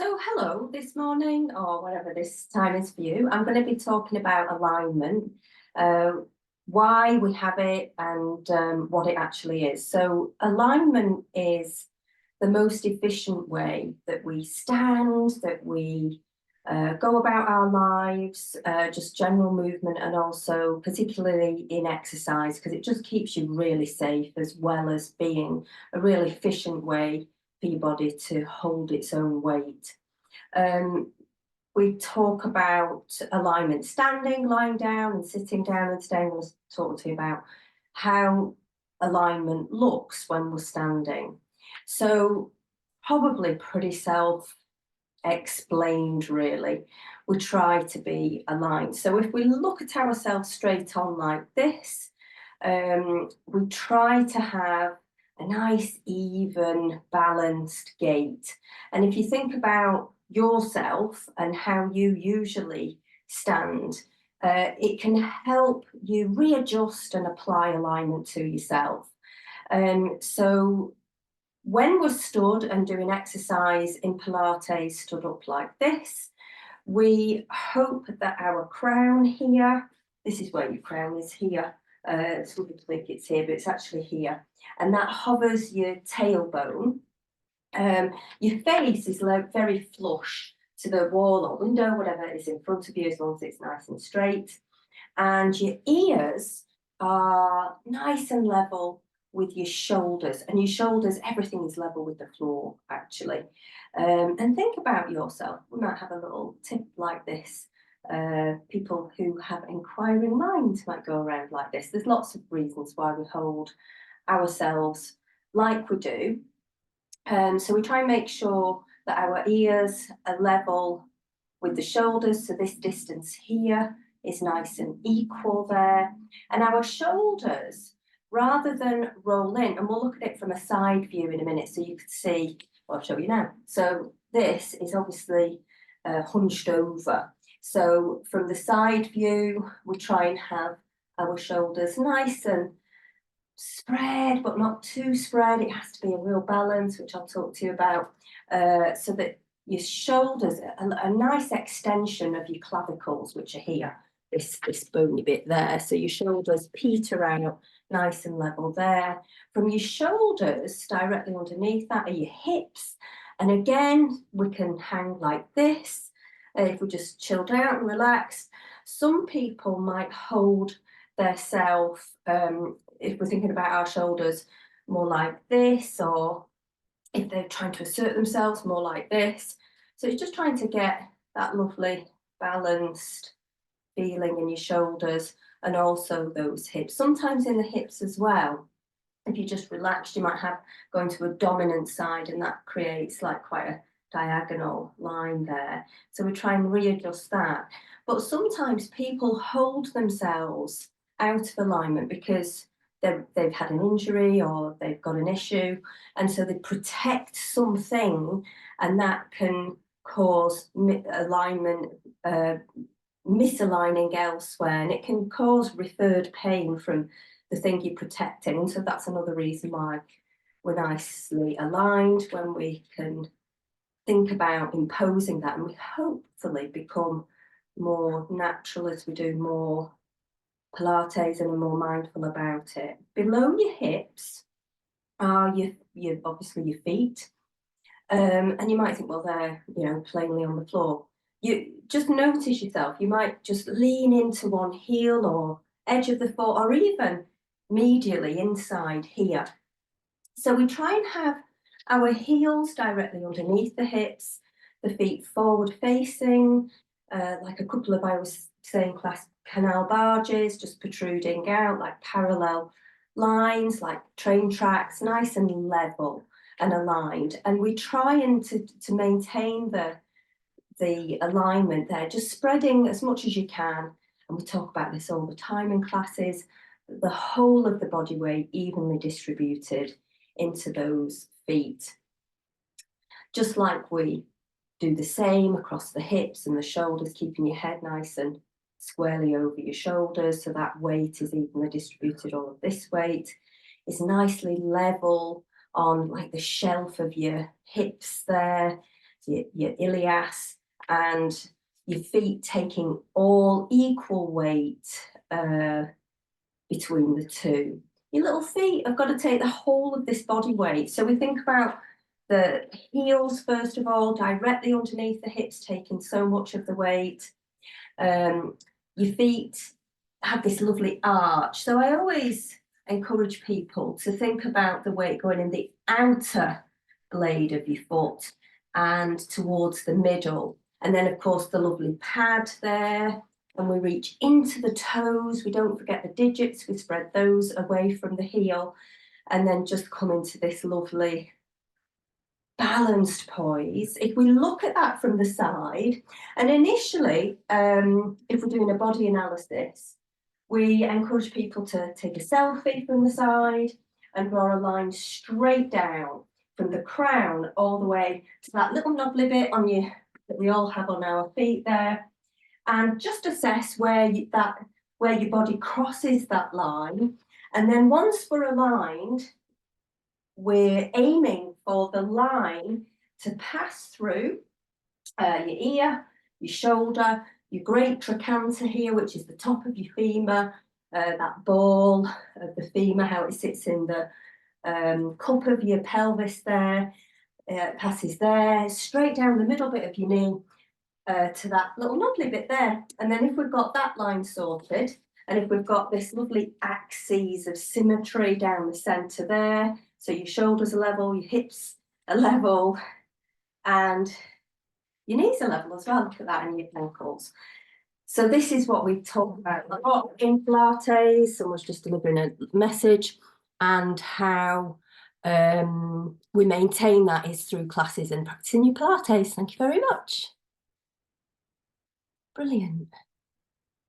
So, hello, this morning, or whatever this time is for you, I'm going to be talking about alignment, uh, why we have it, and what it actually is. So, alignment is the most efficient way that we stand, that we go about our lives, just general movement, and also particularly in exercise, because it just keeps you really safe as well as being a really efficient way for your body to hold its own weight. Um, we talk about alignment standing, lying down, and sitting down, and today I'm going to talk to you about how alignment looks when we're standing. So, probably pretty self explained, really. We try to be aligned. So, if we look at ourselves straight on like this, we try to have a nice, even, balanced gait. And if you think about yourself and how you usually stand, it can help you readjust and apply alignment to yourself. So when we're stood and doing exercise in Pilates, stood up like this, we hope that our crown here, this is where your crown is here, some people think it's here, but it's actually here, and that hovers your tailbone. Your face is like very flush to the wall or window, whatever is in front of you, as long as it's nice and straight. And your ears are nice and level with your shoulders. And your shoulders, everything is level with the floor, actually. And think about yourself. We might have a little tip like this. People who have inquiring minds might go around like this. There's lots of reasons why we hold ourselves like we do. So we try and make sure that our ears are level with the shoulders. So this distance here is nice and equal there. And our shoulders, rather than roll in, and we'll look at it from a side view in a minute so you can see, well, I'll show you now. So this is obviously hunched over. So from the side view, we try and have our shoulders nice and spread, but not too spread. It has to be a real balance, which I'll talk to you about, so that your shoulders are a nice extension of your clavicles, which are here, this bony bit there. So your shoulders peter out nice and level there. From your shoulders, directly underneath that are your hips. And again, we can hang like this if we just chilled out and relaxed. Some people might hold their self, if we're thinking about our shoulders, more like this, or if they're trying to assert themselves, more like this. So it's just trying to get that lovely balanced feeling in your shoulders and also those hips. Sometimes in the hips as well, if you just relaxed, you might have going to a dominant side, and that creates like quite a diagonal line there. So we try and readjust that. But sometimes people hold themselves out of alignment because they've had an injury or they've got an issue, and so they protect something, and that can cause alignment, misaligning elsewhere, and it can cause referred pain from the thing you're protecting. And so that's another reason why we're nicely aligned, when we can think about imposing that, and we hopefully become more natural as we do more Pilates and are more mindful about it. Below your hips are your obviously your feet. And you might think, well, they're plainly on the floor. You just notice yourself. You might just lean into one heel or edge of the foot, or even medially inside here. So we try and have our heels directly underneath the hips, the feet forward facing, like a couple of, I was saying, class canal barges just protruding out like parallel lines, like train tracks, nice and level and aligned. And we try and to maintain the alignment there, just spreading as much as you can. And we talk about this all the time in classes, the whole of the body weight evenly distributed into those feet. Just like we do the same across the hips and the shoulders, keeping your head nice and squarely over your shoulders, so that weight is evenly distributed. All of this weight is nicely level on like the shelf of your hips there, your ilias, and your feet taking all equal weight between the two. Your little feet have got to take the whole of this body weight. So we think about the heels, first of all, directly underneath the hips, taking so much of the weight. Your feet have this lovely arch. So I always encourage people to think about the weight going in the outer blade of your foot and towards the middle. And then, of course, the lovely pad there. And we reach into the toes. We don't forget the digits. We spread those away from the heel. And then just come into this lovely balanced poise. If we look at that from the side, and initially, if we're doing a body analysis, we encourage people to take a selfie from the side and draw a line straight down from the crown all the way to that little knobbly bit on you that we all have on our feet there, and just assess where your body crosses that line. And then once we're aligned, we're aiming for the line to pass through your ear, your shoulder, your great trochanter here, which is the top of your femur, that ball of the femur, how it sits in the cup of your pelvis there, passes there, straight down the middle bit of your knee to that little knobbly bit there. And then if we've got that line sorted, and if we've got this lovely axes of symmetry down the centre there, so your shoulders are level, your hips are level, and your knees are level as well. Look at that, and your ankles. So this is what we talk about a lot in Pilates. Someone's just delivering a message, and how we maintain that is through classes and practicing your Pilates. Thank you very much. Brilliant.